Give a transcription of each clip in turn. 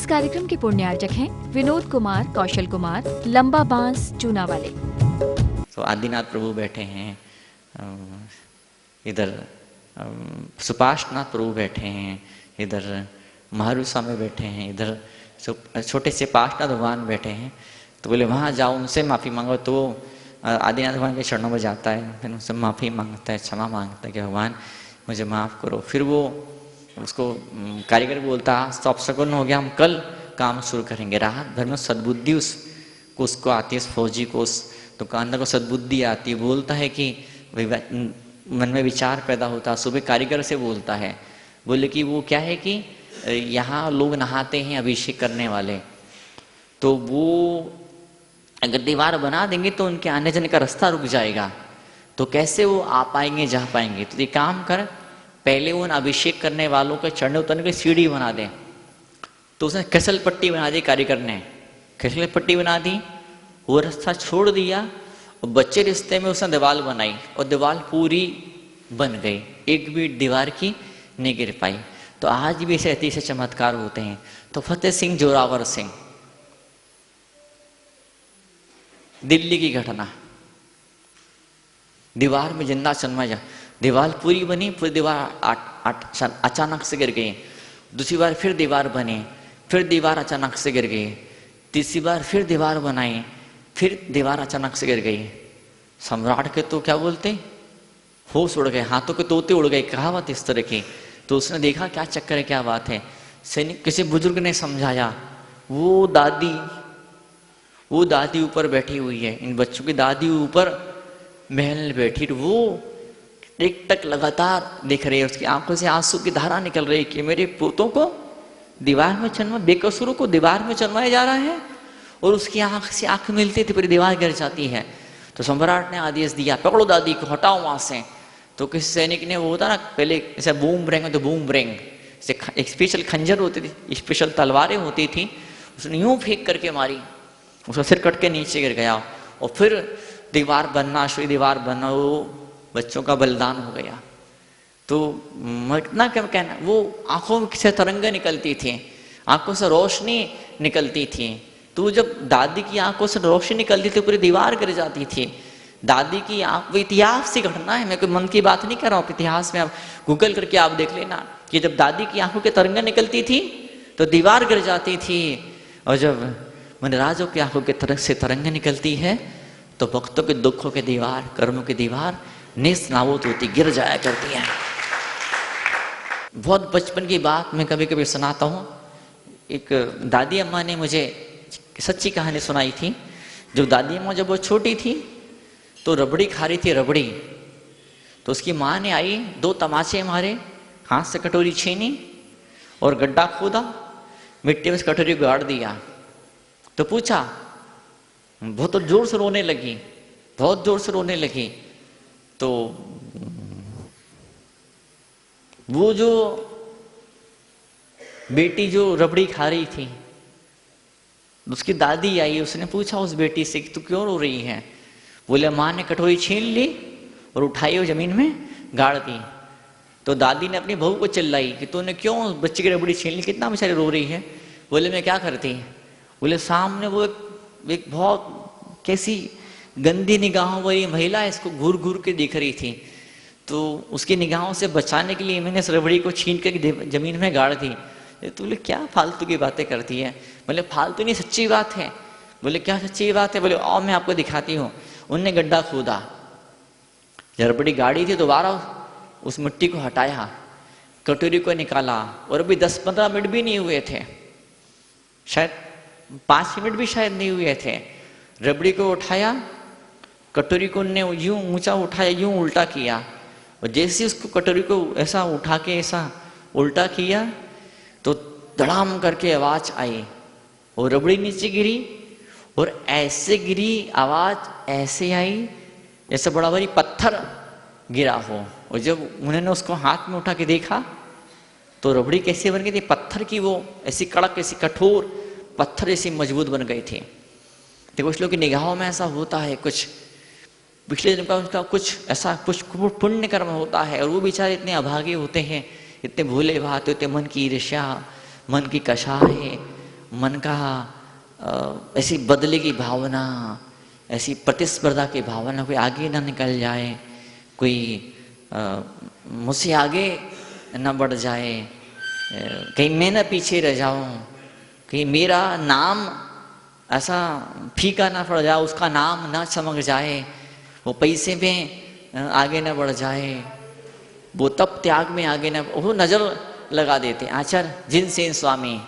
कार्यक्रम के पुण्यार्चक हैं विनोद कुमार, कौशल कुमार, लंबा बांस, चूना वाले। तो आदिनाथ प्रभु बैठे हैं, इधर सुपाशनाथ प्रभु बैठे हैं, इधर महारू स्वामी बैठे हैं, इधर छोटे से पाशनाथ भगवान बैठे हैं। तो बोले वहाँ जाओ, उनसे माफ़ी मांगो। तो आदिनाथ भगवान के चरणों में जाता है, फिर उनसे माफ़ी मांगता है, क्षमा मांगता है कि भगवान मुझे माफ़ करो। फिर वो उसको कारीगर बोलता है अपशकुन हो गया, हम कल काम शुरू करेंगे। रात भर में सद्बुद्धि उसको आती है, उस फौजी को, उस दुकानदार को सद्बुद्धि आती है। बोलता है कि मन में विचार पैदा होता है। सुबह कारीगर से बोलता है, बोले कि वो क्या है कि यहाँ लोग नहाते हैं अभिषेक करने वाले, तो वो अगर दीवार बना देंगे तो उनके आने जाने का रास्ता रुक जाएगा, तो कैसे वो आ पाएंगे, जा पाएंगे। तो ये काम कर, पहले उन अभिषेक करने वालों के चढ़ने उतरने की सीढ़ी बना दें। तो उसने कसल पट्टी बना दी, कारीगर ने कसल पट्टी बना दी, वो रास्ता छोड़ दिया और बच्चे रिश्ते में उसने दीवार बनाई और दीवार पूरी बन गई, एक भी दीवार की नहीं गिर पाई। तो आज भी ऐसे चमत्कार होते हैं। तो फतेह सिंह जोरावर सिंह, दिल्ली की घटना, दीवार में जिंदा चन्माया, दीवार पूरी बनी, पूरी दीवार अचानक से गिर गई। दूसरी बार फिर दीवार बनी, फिर दीवार अचानक से गिर गई। तीसरी बार फिर दीवार बनाई, फिर दीवार अचानक से गिर गई। सम्राट के तो क्या बोलते, होश उड़ गए, हाथों के तोते उड़ गए, कहावत इस तरह की। तो उसने देखा क्या चक्कर है, क्या बात है। सैनिक किसी बुजुर्ग ने समझाया, वो दादी ऊपर बैठी हुई है, इन बच्चों की दादी ऊपर महल में बैठी, वो एक टक लगातार देख रही है, उसकी आंखों से आंसू की धारा निकल रही है कि मेरे पोतों को दीवार में चन्मा, बेकसूरों को दीवार में चन्माया जा रहा है। और उसकी आंख से आंख मिलती थी, पूरी दीवार गिर जाती है। तो सम्राट ने आदेश दिया, पकड़ो दादी को, हटाओ वहां से। तो किसी सैनिक ने, वो होता ना पहले ऐसा बूम ब्रेंग, तो बूम ब्रेंग एक स्पेशल खंजर होती थी, स्पेशल तलवारें होती थी, उसने यूं फेंक करके मारी, उसका सिर कट के नीचे गिर गया। और फिर दीवार बनना, दीवार बनना, वो बच्चों का बलिदान हो गया। तो इतना क्या कहना, वो आंखों से तरंगे निकलती थी, आंखों से रोशनी निकलती थी। तो जब दादी की आंखों से रोशनी निकलती थी, पूरी दीवार गिर जाती थी। दादी की आंख, वो इतिहास की घटना है, मैं कोई मन की बात नहीं कर रहा हूँ। इतिहास में आप गूगल करके आप देख लेना कि जब दादी की आंखों की तरंगे निकलती थी तो दीवार गिर जाती थी, और जब मनराजों की आंखों के से तरंगे निकलती है तो भक्तों के दुखों की दीवार, कर्मों की दीवार नेस्त नाबूद होती, गिर जाया करती है। बहुत बचपन की बात मैं कभी कभी सुनाता हूँ। एक दादी अम्मा ने मुझे सच्ची कहानी सुनाई थी। जब दादी अम्मा जब वो छोटी थी तो रबड़ी खा रही थी, रबड़ी। तो उसकी माँ ने आई, 2 तमाचे मारे, हाथ से कटोरी छीनी और गड्ढा खोदा, मिट्टी में उस कटोरी को गाड़ दिया। तो पूछा, बहुत जोर से रोने लगी, बहुत जोर से रोने लगी। तो वो जो बेटी जो रबड़ी खा रही थी, उसकी दादी आई, उसने पूछा उस बेटी से कि तू क्यों रो रही है। बोले माँ ने कटोरी छीन ली और उठाई और जमीन में गाड़ दी। तो दादी ने अपनी बहू को चिल्लाई कि तूने क्यों बच्चे की रबड़ी छीन ली, कितना बेचारी रो रही है। बोले मैं क्या करती। बोले सामने वो एक बहुत कैसी गंदी निगाहों वाली महिला इसको घूर घूर के देख रही थी, तो उसकी निगाहों से बचाने के लिए मैंने इस रबड़ी को छीन कर जमीन में गाड़ दी। तो बोले क्या फालतू की बातें करती है। बोले फालतू नहीं, सच्ची बात है। बोले क्या सच्ची बात है। बोले आओ मैं आपको दिखाती हूँ। उनने गड्ढा खोदा, रबड़ी गाड़ी थी, दोबारा उस मिट्टी को हटाया, कटोरी को निकाला, और अभी 10-15 मिनट भी नहीं हुए थे, शायद 5 मिनट भी शायद नहीं हुए थे। रबड़ी को उठाया, कटोरी को ने यूं ऊंचा उठाया, यूं उल्टा किया, और जैसे उसको कटोरी को ऐसा उठा के ऐसा उल्टा किया तो धड़ाम करके आवाज आई और रबड़ी नीचे गिरी। और ऐसे गिरी, आवाज ऐसे आई जैसे बड़ा भारी पत्थर गिरा हो। और जब उन्होंने उसको हाथ में उठा के देखा तो रबड़ी कैसी बन गई थी, पत्थर की, वो ऐसी कड़क, ऐसी कठोर, पत्थर ऐसी मजबूत बन गई थी। तो कुछ लोगों की निगाहों में ऐसा होता है, कुछ पिछले जन्म का उसका कुछ ऐसा कुछ पुण्य कर्म होता है, और वो बेचारे इतने अभागे होते हैं, इतने भोले भाते होते, मन की ईर्ष्या, मन की कषाय, मन का ऐसी बदले की भावना, ऐसी प्रतिस्पर्धा की भावना, कोई आगे ना निकल जाए, कोई मुझसे आगे न बढ़ जाए, कहीं मैं न पीछे रह जाऊं, कहीं मेरा नाम ऐसा फीका ना पड़ जाए, उसका नाम ना चमक जाए, वो पैसे में आगे न बढ़ जाए, वो तप त्याग में आगे न, वो नज़र लगा देते। आचार्य जिनसेन स्वामी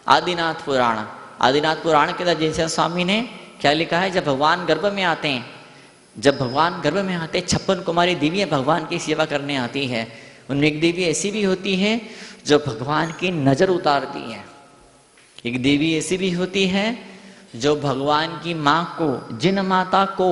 आदिनाथ पुराण, आदिनाथ पुराण के अंदर जिनसेन स्वामी ने क्या लिखा है, जब भगवान गर्भ में आते हैं, जब भगवान गर्भ में आते हैं, 56 कुमारी देवियाँ भगवान की सेवा करने आती है। उनमें एक देवी ऐसी भी होती है जो भगवान की नज़र उतारती है, एक देवी ऐसी भी होती है जो भगवान की माँ को, जिन माता को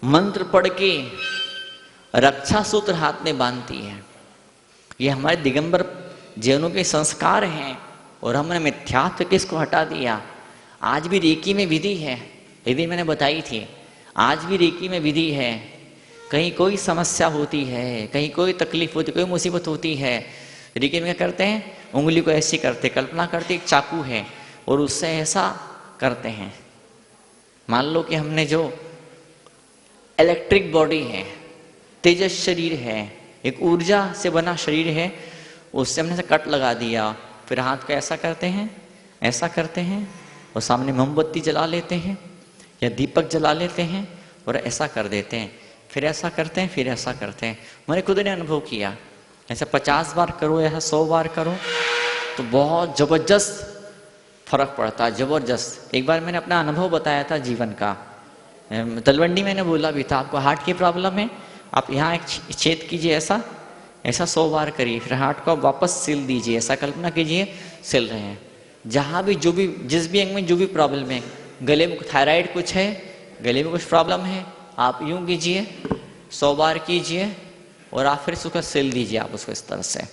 मंत्र पढ़ के रक्षा सूत्र हाथ में बांधती है। ये हमारे दिगंबर जैनों के संस्कार हैं और हमने मिथ्यात्व किसको हटा दिया। आज भी रेकी में विधि है, यदि मैंने बताई थी, आज भी रेकी में विधि है। कहीं कोई समस्या होती है, कहीं कोई तकलीफ होती, कोई मुसीबत होती है, रेकी में क्या करते हैं, उंगली को ऐसी करते, कल्पना करते एक चाकू है और उससे ऐसा करते हैं। मान लो कि हमने जो इलेक्ट्रिक बॉडी है, तेजस शरीर है, एक ऊर्जा से बना शरीर है, उससे हमने कट लगा दिया, फिर हाथ को ऐसा करते हैं, ऐसा करते हैं और सामने मोमबत्ती जला लेते हैं या दीपक जला लेते हैं और ऐसा कर देते हैं, फिर ऐसा करते हैं, फिर ऐसा करते हैं। मैंने खुद ने अनुभव किया, ऐसा 50 बार करो, ऐसा 100 बार करो तो बहुत ज़बरदस्त फर्क पड़ता है, ज़बरदस्त। एक बार मैंने अपना अनुभव बताया था जीवन का, तलवंडी मैंने बोला भी था, आपको हार्ट की प्रॉब्लम है, आप यहाँ एक छेद कीजिए, ऐसा ऐसा 100 बार करिए, फिर हार्ट को आप वापस सिल दीजिए, ऐसा कल्पना कीजिए सिल रहे हैं। जहाँ भी जो भी जिस भी अंग में जो भी प्रॉब्लम है, गले में थायराइड कुछ है, गले में कुछ प्रॉब्लम है, आप यूँ कीजिए, 100 बार कीजिए और आप फिर उसको सिल दीजिए, आप उसको इस तरह से,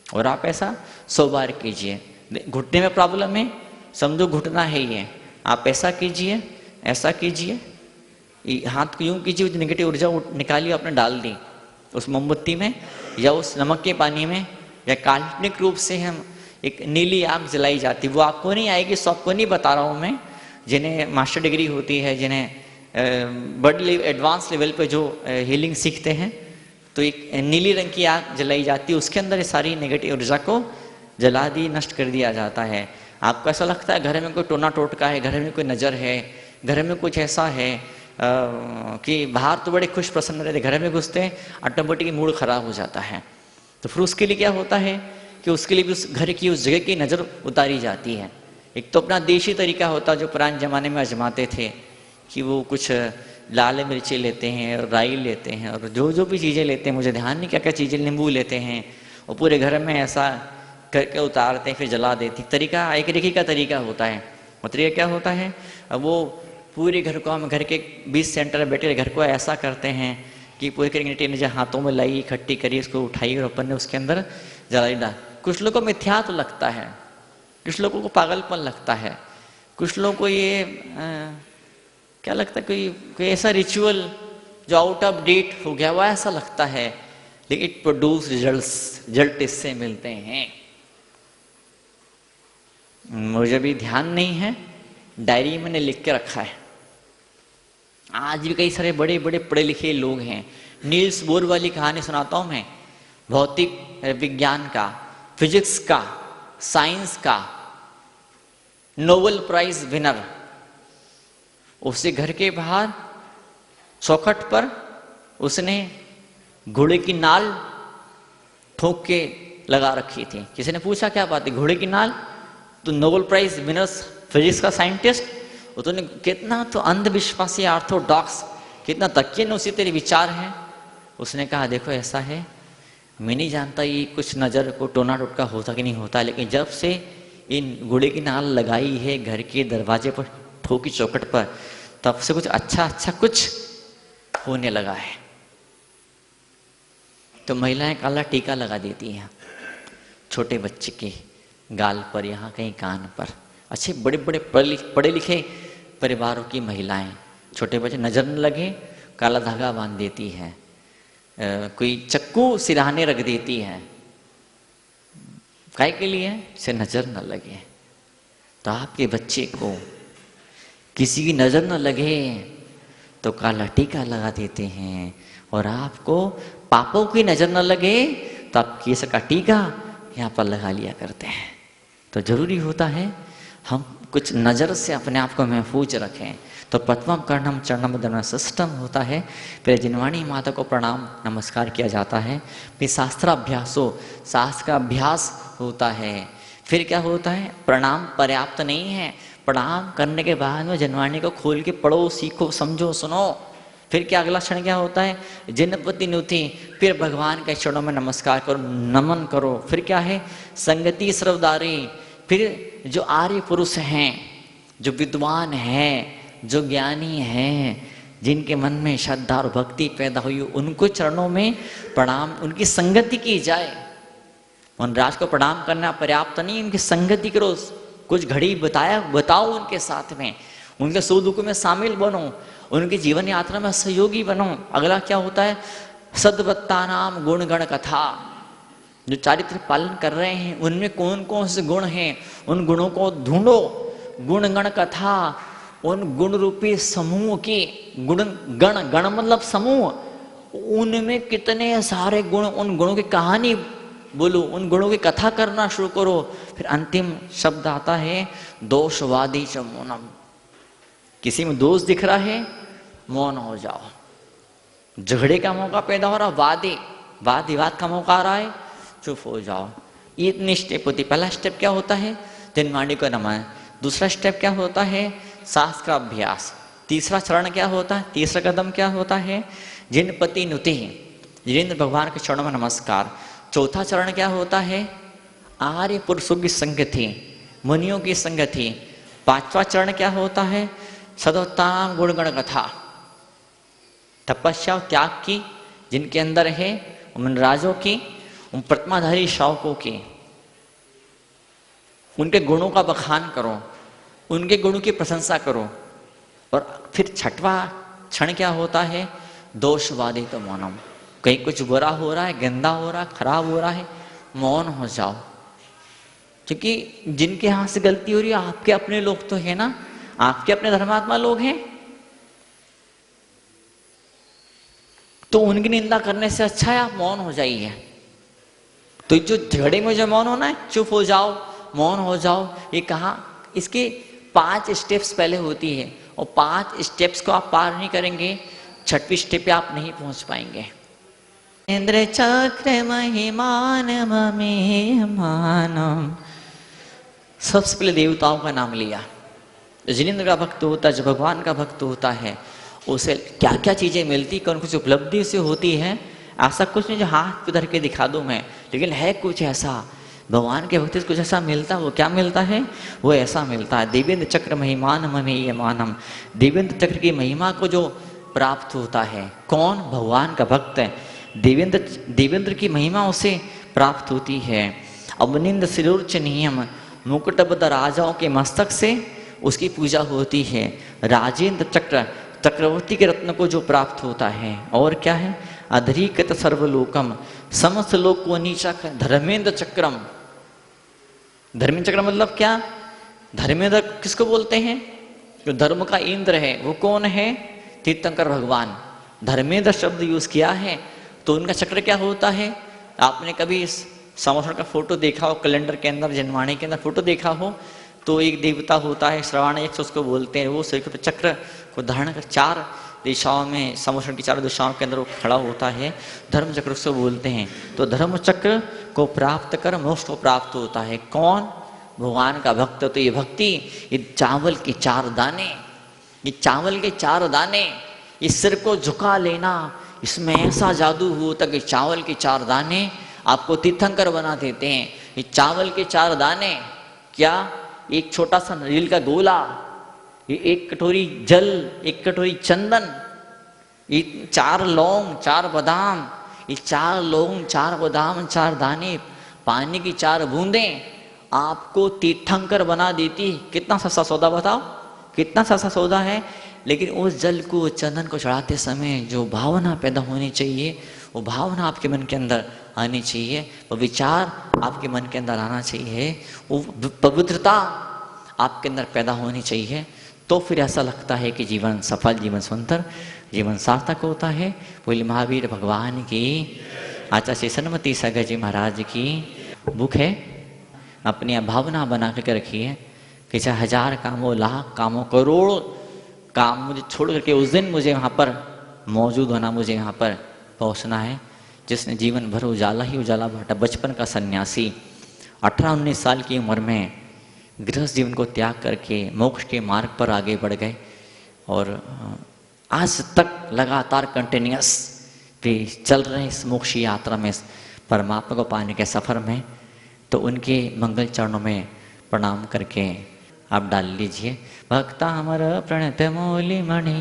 और आप ऐसा 100 बार कीजिए। घुटने में प्रॉब्लम है, समझो घुटना है ये, आप ऐसा कीजिए, ऐसा कीजिए, हाथ को यूँ कीजिए, नेगेटिव ऊर्जा निकालिए, आपने डाल दी उस मोमबत्ती में या उस नमक के पानी में, या काल्पनिक रूप से हम एक नीली आग जलाई जाती, वो आपको नहीं आएगी, सबको नहीं बता रहा हूँ मैं, जिन्हें मास्टर डिग्री होती है, जिन्हें बड़े एडवांस लेवल पे जो हीलिंग सीखते हैं, तो एक नीली रंग की आग जलाई जाती है, उसके अंदर ये सारी नेगेटिव ऊर्जा को जला दी, नष्ट कर दिया जाता है। आपको ऐसा लगता है घर में कोई टोना टोटका है, घर में कोई नज़र है, घर में कुछ ऐसा है कि बाहर तो बड़े खुश प्रसन्न रहते, घर में घुसते हैं ऑटोमेटिक मूड खराब हो जाता है। तो फिर उसके लिए क्या होता है कि उसके लिए भी उस घर की, उस जगह की नज़र उतारी जाती है। एक तो अपना देशी तरीका होता जो पुराने ज़माने में आजमाते थे कि वो कुछ लाल मिर्ची लेते हैं और राई लेते हैं और जो भी चीज़ें लेते हैं, मुझे ध्यान नहीं क्या क्या चीज़ें, नींबू लेते हैं और पूरे घर में ऐसा करके उतारते हैं, फिर जला देते हैं। तरीका एक रेखी का तरीका होता है। और तरीका क्या होता है, अब वो पूरे घर को, हम घर के 20 सेंटर में बैठे घर को ऐसा करते हैं कि पूरे करेंगे, ने हाथों में लाई, इकट्ठी करी, उसको उठाई और अपन ने उसके अंदर जलाई डाल। कुछ लोगों को मिथ्यात्व लगता है, कुछ लोगों को पागलपन लगता है, कुछ लोगों को ये क्या लगता है, कोई ऐसा रिचुअल जो आउट ऑफ डेट हो गया हुआ ऐसा लगता है, लेकिन इट प्रोड्यूस रिजल्ट इससे मिलते हैं। मुझे भी ध्यान नहीं है, डायरी मैंने लिख के रखा है। आज भी कई सारे बड़े बड़े पढ़े लिखे लोग हैं। नील्स बोर वाली कहानी सुनाता हूँ मैं, भौतिक विज्ञान का, फिजिक्स का, साइंस का नोबेल प्राइज विनर। उससे घर के बाहर चौखट पर उसने घोड़े की नाल ठोक के लगा रखी थी। किसी ने पूछा क्या बात है, घोड़े की नाल? तो नोबेल प्राइज विनर्स फिजिक्स का साइंटिस्ट, उन्होंने कितना तो अंधविश्वासी ऑर्थोडॉक्स, कितना तकिए उसी तेरे विचार हैं। उसने कहा देखो ऐसा है, मैं नहीं जानता ये कुछ नज़र को टोना टोटका होता कि नहीं होता, लेकिन जब से इन घोड़े की नाल लगाई है घर के दरवाजे पर ठोकी चौखट पर, तब से कुछ अच्छा कुछ होने लगा है। तो महिलाएं काला टीका लगा देती हैं छोटे बच्चे के गाल पर, यहाँ कहीं कान पर। अच्छे बड़े बड़े पढ़े लिखे परिवारों की महिलाएं, छोटे बच्चे नजर न लगे काला धागा बांध देती है, कोई चक्कू सिरहाने रख देती है, काय के लिए? से नजर न लगे। तो आपके बच्चे को किसी की नज़र न लगे तो काला टीका लगा देते हैं, और आपको पापों की नज़र न लगे तो आप केसर का टीका यहाँ पर लगा लिया करते हैं। तो जरूरी होता है हम कुछ नज़र से अपने आप को महफूज रखें। तो प्रथमम कर्णम चरणम दंडम सिस्टम होता है, फिर जिनवाणी माता को प्रणाम नमस्कार किया जाता है, फिर शास्त्राभ्यासो शास्त्र का अभ्यास होता है। फिर क्या होता है, प्रणाम पर्याप्त नहीं है, प्रणाम करने के बाद में जिनवाणी को खोल के पढ़ो, सीखो, समझो, सुनो। फिर क्या अगला क्षण क्या होता है, जिनपति नुति, फिर भगवान के चरणों में नमस्कार करो, नमन करो। फिर क्या है, संगति सर्वदारी, फिर जो आर्य पुरुष हैं, जो विद्वान हैं, जो ज्ञानी हैं, जिनके मन में श्रद्धा और भक्ति पैदा हुई, उनको चरणों में प्रणाम, उनकी संगति की जाए। वनराज को प्रणाम करना पर्याप्त नहीं, उनकी संगति करो, कुछ घड़ी बताओ उनके साथ में, उनके सुख दुख में शामिल बनो, उनकी जीवन यात्रा में सहयोगी बनो। अगला क्या होता है, सद्वत्ता नाम गुण गण कथा, जो चारित्र पालन कर रहे हैं उनमें कौन कौन से गुण हैं, उन गुणों को ढूंढो। गुण गण कथा, उन गुण रूपी समूह की, गुण गण मतलब समूह, उनमें कितने सारे गुण, उन गुणों की कहानी बोलो, उन गुणों की कथा करना शुरू करो। फिर अंतिम शब्द आता है दोषवादी च मौनम, किसी में दोष दिख रहा है मौन हो जाओ। झगड़े का मौका पैदा हो रहा, वाद विवाद का मौका आ रहा है, चुप हो जाओ। ये इतनी स्टेप होती। पहला स्टेप क्या होता है, जिनवाणी को नमन। दूसरा स्टेप क्या होता है, शास्त्र का अभ्यास। तीसरा चरण क्या होता है, तीसरा कदम क्या होता है, जिनपति नुति, जिनेंद्र भगवान के चरणों में नमस्कार। चौथा चरण क्या होता है, आर्य पुरुषों की संगति, मुनियों की संगति। पांचवा चरण क्या होता है, सदोत्ताम गुणगण कथा, तपस्या त्याग की जिनके अंदर है, उन राजों की, उन प्रतिमाधारी श्रावकों की, उनके गुणों का बखान करो, उनके गुणों की प्रशंसा करो। और फिर छठवां क्षण क्या होता है, दोषवादी तो मौनम, कहीं कुछ बुरा हो रहा है, गंदा हो रहा है, खराब हो रहा है, मौन हो जाओ। क्योंकि जिनके हाथ से गलती हो रही है आपके अपने लोग तो है ना, आपके अपने धर्मात्मा लोग हैं, तो उनकी निंदा करने से अच्छा है आप मौन हो जाइए। तो जो झगड़े में जो मौन होना है, चुप हो जाओ, मौन हो जाओ, ये कहा, इसके 5 स्टेप्स पहले होती है, और 5 स्टेप्स को आप पार नहीं करेंगे, 6वीं स्टेप पे आप नहीं पहुंच पाएंगे। इंद्र चक्र महिमान मानम, सबसे पहले देवताओं का नाम लिया। जिनेंद्र का भक्त होता है, जो भगवान का भक्त होता है, उसे क्या क्या चीजें मिलती, कौन कुछ उपलब्धि से होती है, ऐसा कुछ नहीं जो हाथ पे धर के दिखा दूं मैं, लेकिन है कुछ ऐसा, भगवान के भक्ति से कुछ ऐसा मिलता, वो क्या मिलता है, वो ऐसा मिलता है। देवेंद्र चक्र महिमान ममेय मानम, देवेंद्र चक्र की महिमा को जो प्राप्त होता है, कौन, भगवान का भक्त है, देवेंद्र की महिमा उसे प्राप्त होती है। अवनिंद सिरोर्च नियम, मुकुटबद्ध राजाओं के मस्तक से उसकी पूजा होती है। राजेंद्र चक्र, चक्रवर्ती के रत्न को जो प्राप्त होता है। और क्या है, अधरीकृत सर्वलोकम, समस्त लोक को नीचा कर। धर्मेंद्र चक्रम, धर्मेंद्र चक्र मतलब क्या, धर्मेंद्र किसको बोलते हैं, जो धर्म का इंद्र है, वो कौन है, तीर्थंकर भगवान। धर्मेंद्र शब्द यूज किया है, तो उनका चक्र क्या होता है। आपने कभी संवत्सर का फोटो देखा हो, कैलेंडर के अंदर, जनवाणी के अंदर फोटो देखा हो, तो एक देवता होता है श्रवण यक्ष, उसको बोलते हैं, वो सिर पर चक्र को धारण कर 4 दिशाओं में, संवत्सर की 4 दिशाओं के अंदर वो खड़ा होता है, धर्म चक्र उसको बोलते हैं। तो धर्म चक्र को प्राप्त कर मोक्ष को प्राप्त होता है। कौन, भगवान का भक्त। तो ये भक्ति, ये चावल के 4 दाने, ये चावल के 4 दाने, इस सिर को झुका लेना, इसमें ऐसा जादू होता कि चावल के 4 दाने आपको तीर्थंकर बना देते हैं। ये चावल के 4 दाने क्या, एक छोटा सा नारियल का गोला, ये 1 कटोरी जल, 1 कटोरी चंदन, ये 4 लौंग, 4 बादाम, ये 4 लौंग, 4 बादाम, 4 दाने, पानी की 4 बूंदें आपको तीर्थंकर बना देती। कितना सस्ता सौदा बताओ, कितना सस्ता सौदा है। लेकिन उस जल को, चंदन को चढ़ाते समय जो भावना पैदा होनी चाहिए, वो भावना आपके मन के अंदर आनी चाहिए, वो विचार आपके मन के अंदर आना चाहिए, वो पवित्रता आपके अंदर पैदा होनी चाहिए, तो फिर ऐसा लगता है कि जीवन सफल, जीवन सुंदर, जीवन सार्थक होता है। बोले महावीर भगवान की, आचार्य श्री सन्मति सागर जी महाराज की बुक है। अपनी भावना बना करके रखी है कि चाहे 1000 काम हो, लाख काम हो, करोड़ काम मुझे छोड़ करके उस दिन मुझे वहाँ पर मौजूद होना, मुझे यहाँ पर पहुँचना है। जिसने जीवन भर उजाला ही उजाला बांटा, बचपन का सन्यासी 18-19 साल की उम्र में गृहस्थ जीवन को त्याग करके मोक्ष के मार्ग पर आगे बढ़ गए और आज तक लगातार कंटिन्यूअस भी चल रहे इस मोक्ष यात्रा में, परमात्मा को पाने के सफ़र में। तो उनके मंगल चरणों में प्रणाम करके आप डाल लीजिए। भक्तामर प्रणत मौलि मणि,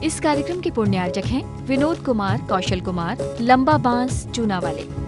इस कार्यक्रम के पुण्यार्चक हैं विनोद कुमार, कौशल कुमार, लंबा बांस, चूना वाले।